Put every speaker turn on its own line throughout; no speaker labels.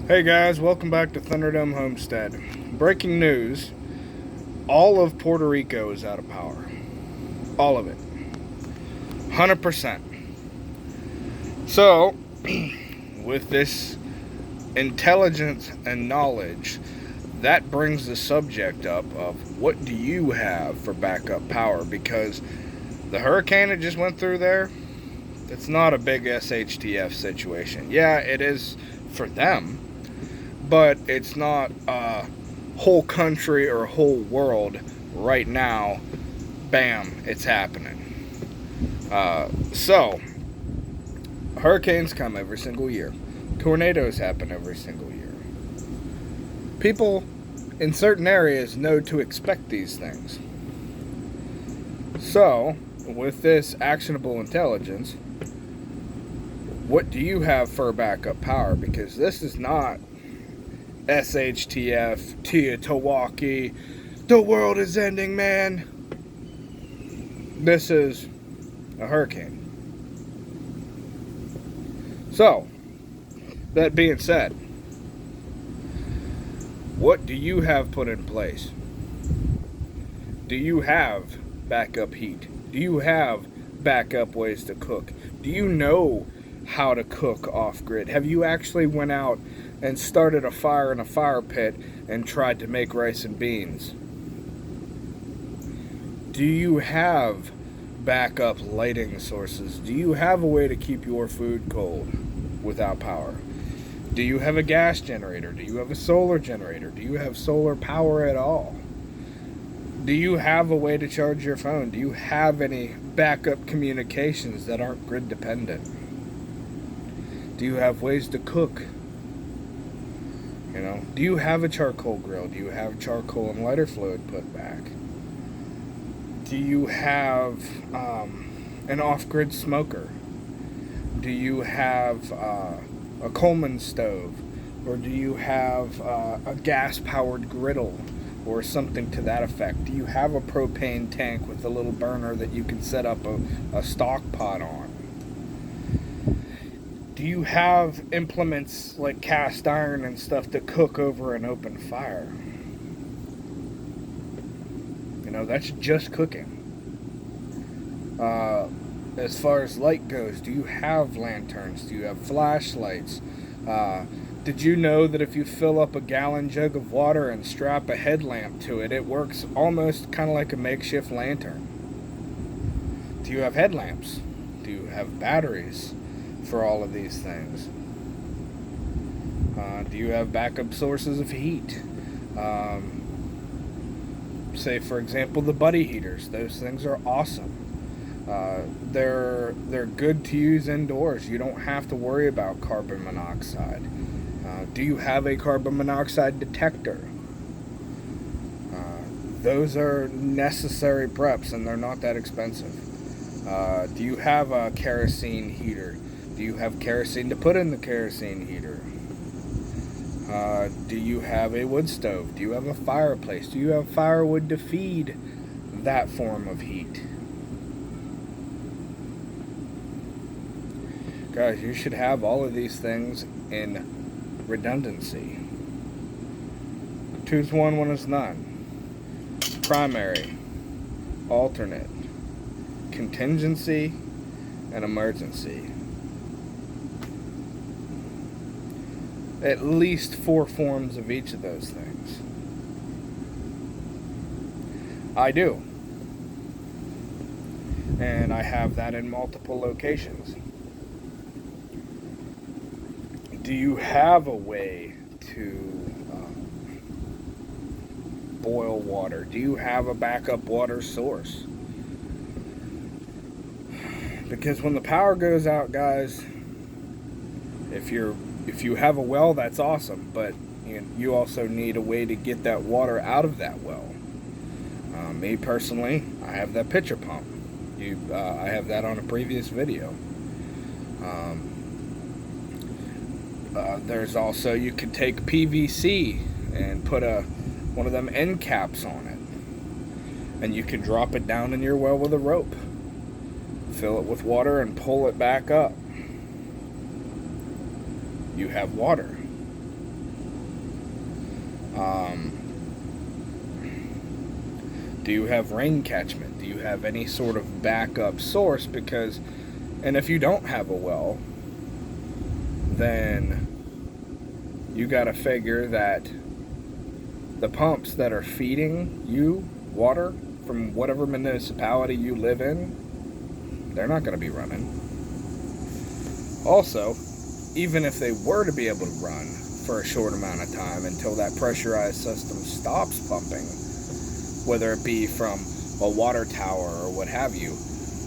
Hey guys, welcome back to Thunderdome Homestead. Breaking news, all of Puerto Rico is out of power. All of it. 100%. So, with this intelligence and knowledge, that brings the subject up of what do you have for backup power? Because the hurricane that just went through there, it's not a big SHTF situation. Yeah, it is for them, but it's not a whole country or whole world right now. Bam, it's happening. So, hurricanes come every single year. Tornadoes happen every single year. People in certain areas know to expect these things. So, with this actionable intelligence, what do you have for backup power? Because this is not SHTF, Teotawaki, the world is ending, man. This is a hurricane. So, that being said, what do you have put in place? Do you have backup heat? Do you have backup ways to cook? Do you know how to cook off-grid? Have you actually went out and started a fire in a fire pit and tried to make rice and beans? Do you have backup lighting sources? Do you have a way to keep your food cold without power? Do you have a gas generator? Do you have a solar generator? Do you have solar power at all? Do you have a way to charge your phone? Do you have any backup communications that aren't grid dependent? Do you have ways to cook? Do you have a charcoal grill? Do you have charcoal and lighter fluid put back? Do you have an off-grid smoker? Do you have a Coleman stove? Or do you have a gas-powered griddle or something to that effect? Do you have a propane tank with a little burner that you can set up a stock pot on? Do you have implements like cast iron and stuff to cook over an open fire? That's just cooking. As far as light goes, do you have lanterns? Do you have flashlights? Did you know that if you fill up a gallon jug of water and strap a headlamp to it, it works almost kind of like a makeshift lantern? Do you have headlamps? Do you have batteries for all of these things? Do you have backup sources of heat? Say, for example, the buddy heaters. Those things are awesome. They're good to use indoors. You don't have to worry about carbon monoxide. Do you have a carbon monoxide detector? Those are necessary preps, and they're not that expensive. Do you have a kerosene heater? Do you have kerosene to put in the kerosene heater? Do you have a wood stove? Do you have a fireplace? Do you have firewood to feed that form of heat? Guys, you should have all of these things in redundancy. 2 is 1, 1 is none. Primary, alternate, contingency, and emergency. At least 4 forms of each of those things. I do. And I have that in multiple locations. Do you have a way to boil water? Do you have a backup water source? Because when the power goes out, guys, if you have a well, that's awesome, but you also need a way to get that water out of that well. Me personally, I have that pitcher pump. I have that on a previous video. There's also, you could take PVC and put one of them end caps on it, and you can drop it down in your well with a rope, fill it with water, and pull it back up. You have water. Do you have rain catchment? Do you have any sort of backup source? Because, and if you don't have a well, then you got to figure that the pumps that are feeding you water from whatever municipality you live in, they're not going to be running. Also, even if they were to be able to run for a short amount of time until that pressurized system stops pumping, whether it be from a water tower or what have you,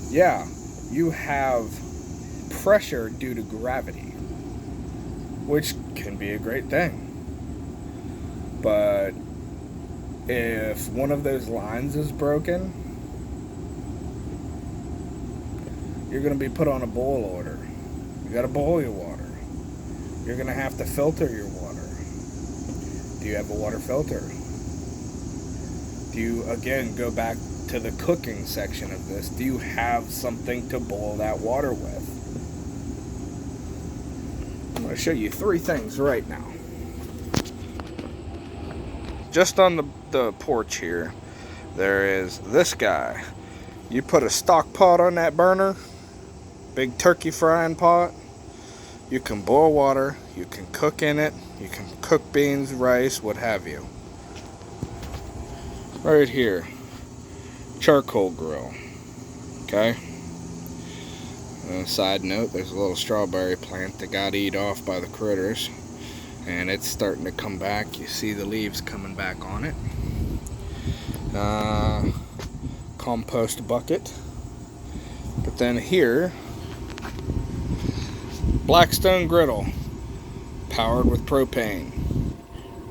yeah, you have pressure due to gravity, which can be a great thing. But if one of those lines is broken, you're going to be put on a boil order. You got to boil your water. You're going to have to filter your water. Do you have a water filter? Do you, again, go back to the cooking section of this, do you have something to boil that water with? I'm going to show you 3 things right now. Just on the porch here, there is this guy. You put a stock pot on that burner, big turkey frying pot. You can boil water, you can cook in it, you can cook beans, rice, what have you. Right here, charcoal grill. Okay. And a side note, there's a little strawberry plant that got eat off by the critters, and it's starting to come back. You see the leaves coming back on it. Compost bucket. But then here, Blackstone griddle, powered with propane.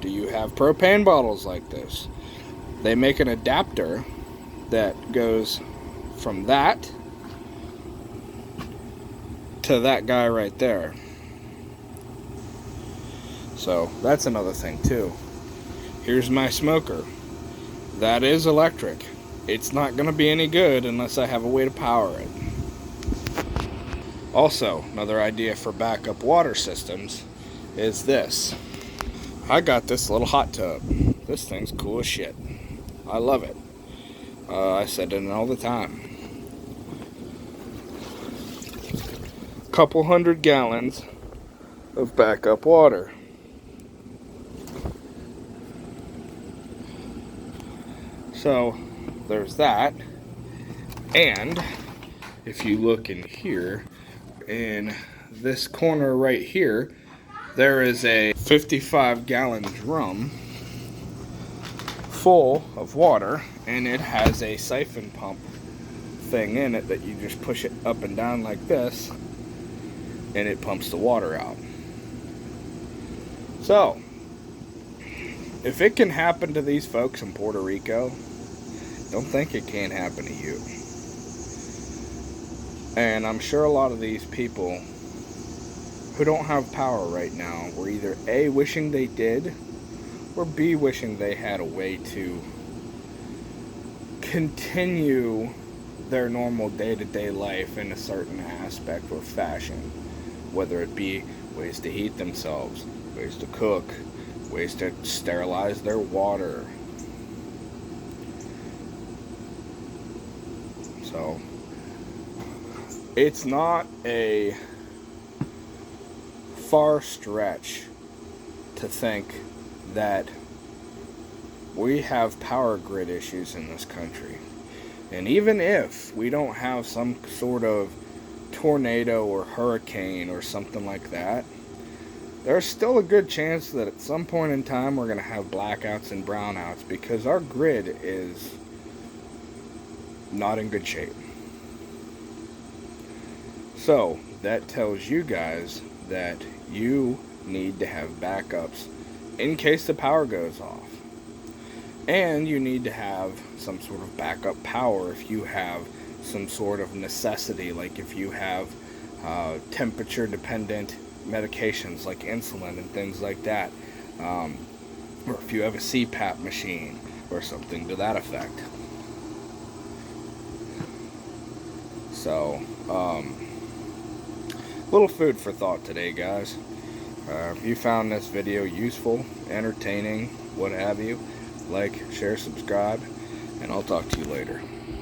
Do you have propane bottles like this? They make an adapter that goes from that to that guy right there. So that's another thing too. Here's my smoker. That is electric. It's not going to be any good unless I have a way to power it. Also, another idea for backup water systems is this. I got this little hot tub. This thing's cool as shit. I love it. I sit in it all the time. Couple 100 gallons of backup water. So there's that. And if you look in here, in this corner right here, there is a 55-gallon drum full of water, and it has a siphon pump thing in it that you just push it up and down like this, and it pumps the water out. So, if it can happen to these folks in Puerto Rico, don't think it can't happen to you. And I'm sure a lot of these people who don't have power right now were either A, wishing they did, or B, wishing they had a way to continue their normal day-to-day life in a certain aspect or fashion. Whether it be ways to heat themselves, ways to cook, ways to sterilize their water. So, it's not a far stretch to think that we have power grid issues in this country. And even if we don't have some sort of tornado or hurricane or something like that, there's still a good chance that at some point in time we're going to have blackouts and brownouts, because our grid is not in good shape. So that tells you guys that you need to have backups in case the power goes off. And you need to have some sort of backup power if you have some sort of necessity, like if you have temperature dependent medications like insulin and things like that, or if you have a CPAP machine or something to that effect. So little food for thought today, guys. If you found this video useful, entertaining, what have you, like, share, subscribe, and I'll talk to you later.